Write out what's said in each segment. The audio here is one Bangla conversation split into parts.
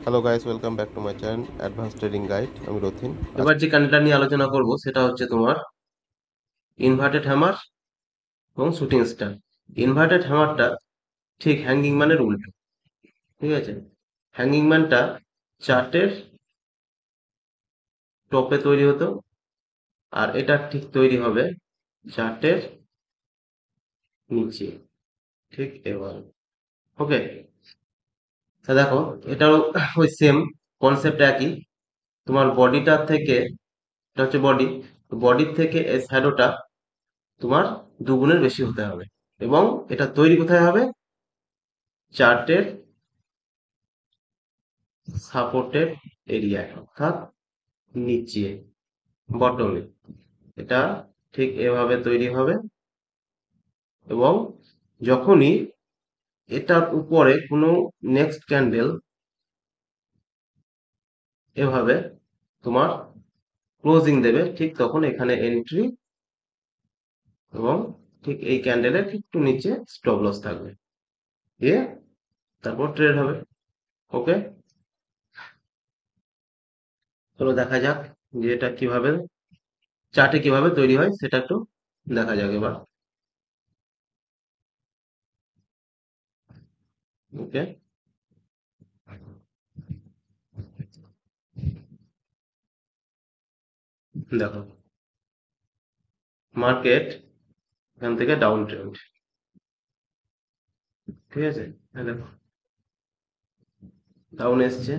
Hello guys, welcome back to my channel advance trading guide. আমি রথিন। এবার যে ক্যান্ডেলটা নিয়ে আলোচনা করব সেটা হচ্ছে তোমার ইনভার্টেড হ্যামার এবং শুটিং স্টার। ইনভার্টেড হ্যামারটা ঠিক হ্যাঙ্গিং ম্যানের উল্টো। ঠিক আছে, হ্যাঙ্গিং ম্যানটা চার্টের টপে তৈরি হতো, আর এটা ঠিক তৈরি হবে চার্টের নিচে। ঠিক এবার ওকে, তা দেখো, এটাও ওই সেম কনসেপ্ট একই। তোমার বডিটা থেকে, এটা হচ্ছে বডি, বডির থেকে এই শ্যাডোটা তোমার দুগুণের বেশি হতে হবে, এবং এটা তৈরি কোথায় হবে? চার্টের সাপোর্টেড এরিয়ায়, অর্থাৎ নিচে, বটমে। এটা ঠিক এভাবে তৈরি হবে, এবং যখনই এটার উপরে কোনো নেক্সট ক্যান্ডেল এভাবে তোমার ক্লোজিং দেবে, ঠিক তখন এখানে এন্ট্রি, এবং ঠিক এই ক্যান্ডেলের একটু নিচে স্টপ লস থাকবে, দিয়ে তারপর ট্রেড হবে। ওকে, চলো দেখা যাক যে এটা কিভাবে চার্টে কিভাবে তৈরি হয়, সেটা একটু দেখা যাক এবার। ওকে, দেখো, মার্কেট এখান থেকে ডাউন ট্রেন্ড। ঠিক আছে, দেখো ডাউন এসছে,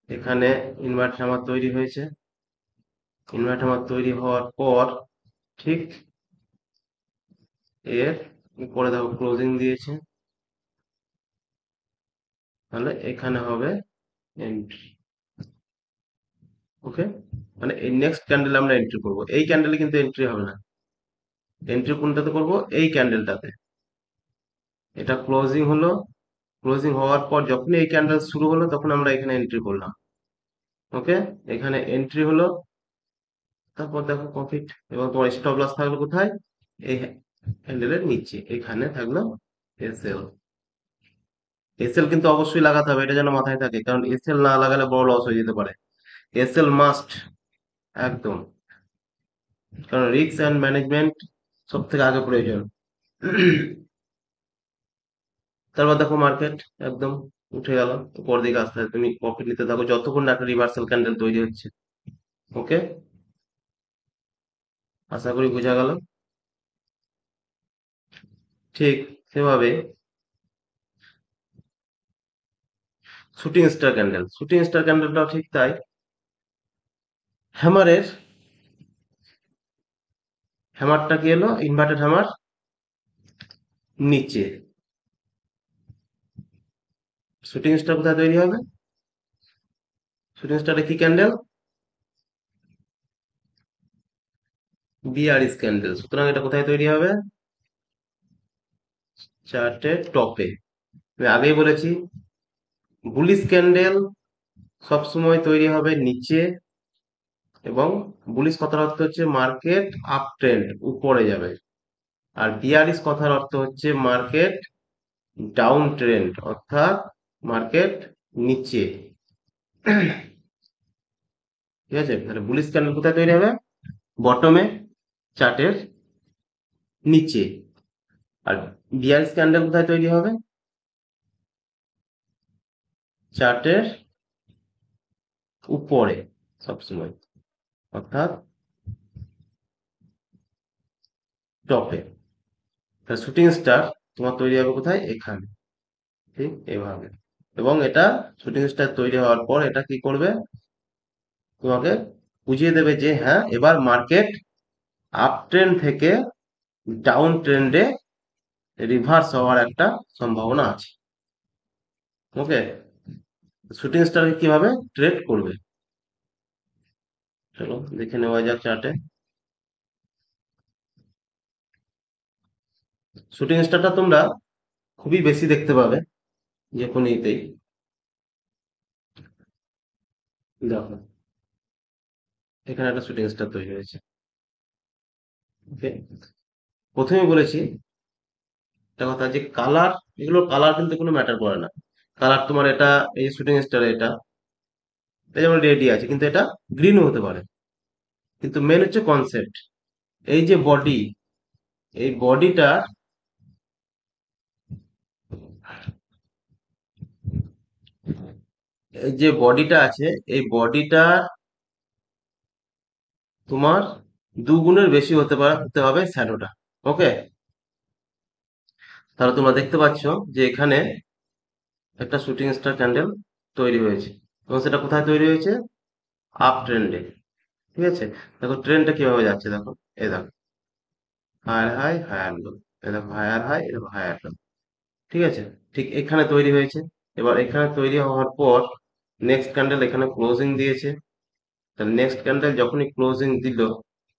এখানে ইনভার্টার আমার তৈরি হয়েছে। ইনভার্টার আমার তৈরি হওয়ার পর ঠিক এর উপরে দেখো ক্লোজিং দিয়েছে, তাহলে এখানে হবে এন্ট্রি। ওকে, মানে এই নেক্সট ক্যান্ডেল আমরা এন্ট্রি করব, এই ক্যান্ডেলে কিন্তু এন্ট্রি হবে না। এন্ট্রি কোনটাতে করব? এই ক্যান্ডেলটাতে। এটা ক্লোজিং হলো, ক্লোজিং হওয়ার পর যখনই এই ক্যান্ডেল শুরু হলো তখন আমরা এখানে এন্ট্রি করলাম। ওকে, এখানে এন্ট্রি হলো, তারপর দেখো প্রফিট, এবং তোমার স্টপ লস থাকলো কোথায়? এই হ্যান্ডেলের নিচে, এখানে থাকলো এসএল। এসএল কিন্তু অবশ্যই লাগাতে হবে, এটা যেন মাথায় থাকে, কারণ এসএল না লাগালে বড় লস হয়ে যেতে পারে। এসএল মাস্ট, একদম, কারণ রিস্ক অ্যান্ড ম্যানেজমেন্ট সব থেকে আগে প্রয়োজন। তারপর দেখো মার্কেট একদম উঠে গেল, উপর দিকে আসতে আসতে তুমি প্রফিট নিতে থাকো যতক্ষণ না একটা রিভার্সাল ক্যান্ডেল তৈরি হচ্ছে। ওকে, আশা করি বোঝা গেল। ঠিক সেভাবে শুটিং স্টার ক্যান্ডেলটাও ঠিক তাই। হ্যামারের, হ্যামারটা কি এলো? ইনভার্টেড হ্যামার নিচে। শুটিং স্টার কোথায় তৈরি হবে? শুটিং স্টারে কি ক্যান্ডেল? বিআরএস ক্যান্ডেল, সুতরাং এটা কোথায় তৈরি হবে? চার্টের টপে। আমি আগেই বলেছি, বুলিশ ক্যান্ডেল সবসময় তৈরি হবে নিচে, এবং বুলিশ কথার অর্থ হচ্ছে মার্কেট আপ ট্রেন্ড, উপরে যাবে। আর বিয়ারিশ কথার অর্থ হচ্ছে মার্কেট ডাউন ট্রেন্ড, অর্থাৎ মার্কেট নিচে। ঠিক আছে, তাহলে বুলিশ ক্যান্ডেল কোথায় তৈরি হবে? বটমে, চার্টের নিচে। আর বিয়ারিশ ক্যান্ডেল কোথায় তৈরি হবে? চার্টের উপরে সবসময়, অর্থাৎ টপে। তাহলে শুটিং স্টার তোমার তৈরি হবে কোথায়? এখানে, ঠিক এভাবে। এবং এটা শুটিং স্টার তৈরি হওয়ার পর এটা কি করবে? তোমাকে বুঝিয়ে দেবে যে হ্যাঁ, এবার মার্কেট আপ ট্রেন্ড থেকে ডাউন ট্রেন্ডে রিভার্স হওয়ার একটা সম্ভাবনা আছে। ওকে, শুটিং স্টার কিভাবে ট্রেড করবে চলো দেখে নেওয়া যাক চার্টে। শুটিং স্টারটা তোমরা খুবই বেশি দেখতে পাবে যে কোনো ইতেই। দেখো, এখানে একটা শুটিং স্টার তৈরি হয়েছে। ওকে, প্রথমেই বলেছি একটা কথা, যে কালার, এগুলো কালার কিন্তু কোনো ম্যাটার করে না। কালার তোমার এটা, এই শুটিং স্টার এটা, এই যেমন রেডি আছে, কিন্তু এটা গ্রিনও হতে পারে। কিন্তু মেন হচ্ছে কনসেপ্ট, এই যে বডি, এই বডিটা, এই যে বডিটা আছে, এই বডিটা তোমার দুগুণের বেশি হতে হবে শ্যাডোটা। ওকে, তাহলে তোমরা দেখতে পাচ্ছ যে এখানে একটা শুটিং স্টার ক্যান্ডেল তৈরি হয়েছে, এবং সেটা কোথায় তৈরি হয়েছে? আপ ট্রেন্ডে। ঠিক আছে, দেখো ট্রেন্ডটা কিভাবে যাচ্ছে, দেখো এই দেখো হায়ার হাই হায়ার লো, এই দেখো হায়ার হাই, এই দেখো হায়ার লো। ঠিক আছে, ঠিক এখানে তৈরি হয়েছে। এবার এখানে তৈরি হওয়ার পর নেক্সট ক্যান্ডেল এখানে ক্লোজিং দিয়েছে। তাহলে নেক্সট ক্যান্ডেল যখনই ক্লোজিং দিল,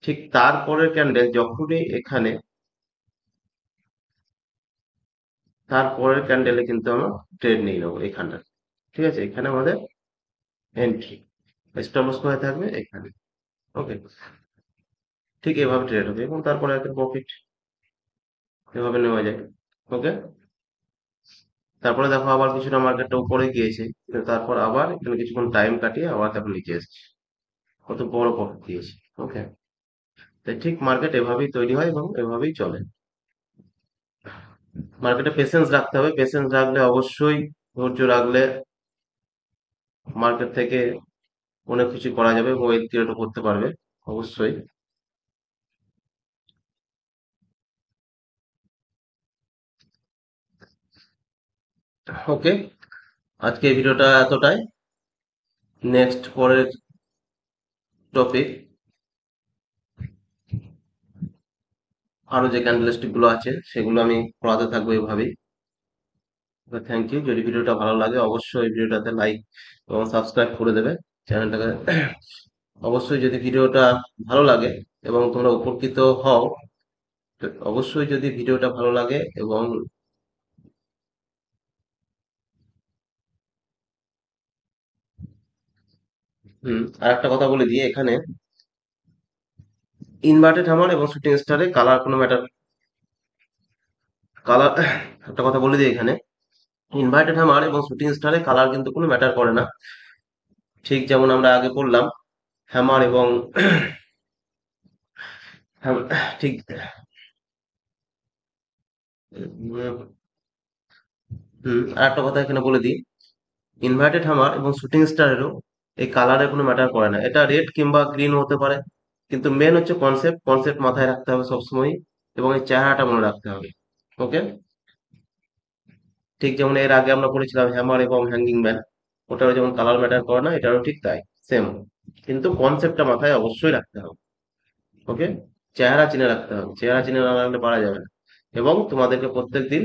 ঠিক তারপরের ক্যান্ডেল যখনই এখানে, তারপরের ক্যান্ডেলে কিন্তু আমরা ট্রেড নিয়ে নেবো এখানটা। ঠিক আছে, এখানে আমাদের এন্ট্রি, স্টপ লস কোথায় থাকবে? এখানে। ওকে, ঠিক এভাবে ট্রেড হবে এবং তারপরে একটা প্রফিট এভাবে নেওয়া যায়। ওকে, তারপরে দেখো আবার কিছুটা মার্কেটটা উপরে গিয়েছে, কিন্তু তারপর আবার এখানে কিছুক্ষণ টাইম কাটিয়ে আবার তারপর নিচে এসেছে, কত বড় প্রফিট দিয়েছে। ওকে, তাই ঠিক মার্কেট এভাবেই তৈরি হয় এবং এভাবেই চলে। মার্কেটে পেশেন্স রাখতে হবে, পেশেন্স রাখলে অবশ্যই, ধৈর্য রাখলে মার্কেট থেকে অনেক কিছু করা যাবে এবং ওয়েলথ ক্রিয়েটও করতে পারবে অবশ্যই। ওকে, আজকে এই ভিডিওটা এতটাই। নেক্সট পরের টপিক, আরো যে ক্যান্ডেলস্টিক গুলো আছে সেগুলো আমি পড়াতে থাকবো এভাবেই। Thank you. যদি ভিডিওটা ভালো লাগে অবশ্যই ভিডিওটাতে লাইক এবং সাবস্ক্রাইব করে দেবে চ্যানেলটাকে। অবশ্যই যদি ভিডিওটা ভালো লাগে এবং তোমরা উপকৃত হও, তো অবশ্যই যদি ভিডিওটা ভালো লাগে এবং আর একটা কথা বলে দিই এখানে, ইনভার্টেড হামার এবং শুটিং স্টারে কালার কোনো ম্যাটার, কালার একটা কথা বলে দিই এখানে, ইনভার্টেড হামার এবং শুটিং স্টারে কালার কিন্তু কোনো ম্যাটার করে না। ঠিক যেমন আমরা আগে বললাম, হ্যামার এবং ঠিক আর একটা কথা এখানে বলে দিই, ইনভার্টেড হামার এবং শুটিং স্টারেরও এই কালারের কোনো ম্যাটার করে না, এটা রেড কিংবা গ্রিন হতে পারে। কিন্তু মেন হচ্ছে কনসেপ্ট, কনসেপ্ট মাথায় রাখতে হবে সবসময়, এবং এই চেহারাটা মনে রাখতে হবে। ওকে, ঠিক যেমন এর আগে আমরা পড়েছিলাম হ্যামার এবং হ্যাঙ্গিং ম্যান, ওটারও যেমন কালার ম্যাটার করে না, এটারও ঠিক তাই সেম। কিন্তু কনসেপ্টটা মাথায় অবশ্যই রাখতে হবে। ওকে, চেহারা চিনে রাখতে হবে, চেহারা চিনে না রাখলে পারা যাবে না। এবং তোমাদেরকে প্রত্যেকদিন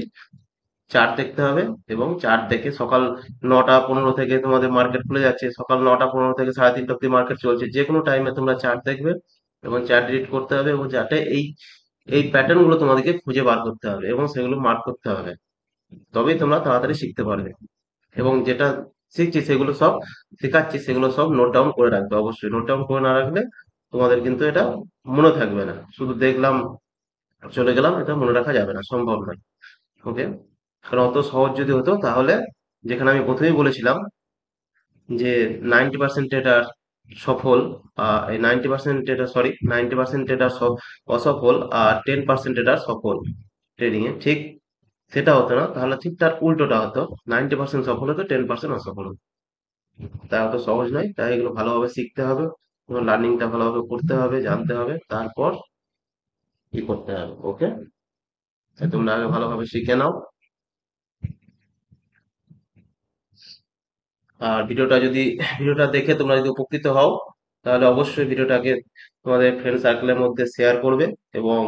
চার্ট দেখতে হবে, এবং চার্ট দেখে সকাল 9টা 15 থেকে তোমাদের মার্কেট খুলে যাচ্ছে, সকাল 9টা 15 থেকে 3:30 অব্দি মার্কেট চলছে, যে কোনো টাইমে তোমরা চার্ট দেখবে এবং চার্ট রিড করতে হবে, এবং যাতে এই এই প্যাটার্ন গুলো তোমাদেরকে খুঁজে বার করতে হবে এবং সেগুলো মার্ক করতে হবে, তবেই তোমরা তাড়াতাড়ি শিখতে পারবে। এবং যেটা শিখছি সেগুলো সব শেখাচ্ছি, সেগুলো সব নোট ডাউন করে রাখবে, অবশ্যই নোট ডাউন করে না রাখলে তোমাদের কিন্তু এটা মনে থাকবে না, শুধু দেখলাম চলে গেলাম, এটা মনে রাখা যাবে না, সম্ভব নয়। ওকে, কারণ অত সহজ যদি হতো তাহলে, যেখানে আমি প্রথমেই বলেছিলাম যে 90% ট্রেডার সফল, এই 90% ট্রেডার, সরি 90% ট্রেডার সব অসফল, আর 10% ট্রেডার সফল ট্রেডিং এ, ঠিক সেটা হতো না, তাহলে ঠিক তার উল্টোটা হতো, 90% সফল হতো, 10% অসফল হতো। তা অত সহজ নয়, তাই এগুলো ভালোভাবে শিখতে হবে এবং লার্নিংটা ভালোভাবে করতে হবে, জানতে হবে, তারপর কি করতে হবে। ওকে, তোমরা আগে ভালোভাবে শিখে নাও। আর ভিডিওটা দেখে তোমরা যদি উপকৃত হও, তাহলে অবশ্যই ভিডিওটাকে তোমাদের ফ্রেন্ড সার্কেলের মধ্যে শেয়ার করবে এবং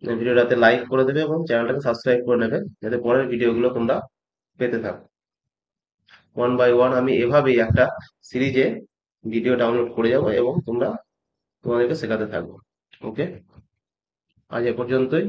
ভিডিওটাতে লাইক করে দেবে এবং চ্যানেলটাকে সাবস্ক্রাইব করে নেবে, যাতে পরের ভিডিওগুলো তোমরা পেতে থাকো। ওয়ান বাই ওয়ান আমি এভাবেই একটা সিরিজে ভিডিও ডাউনলোড করে যাবো এবং তোমাদেরকে শেখাতে থাকবো। ওকে, আজ এ পর্যন্তই।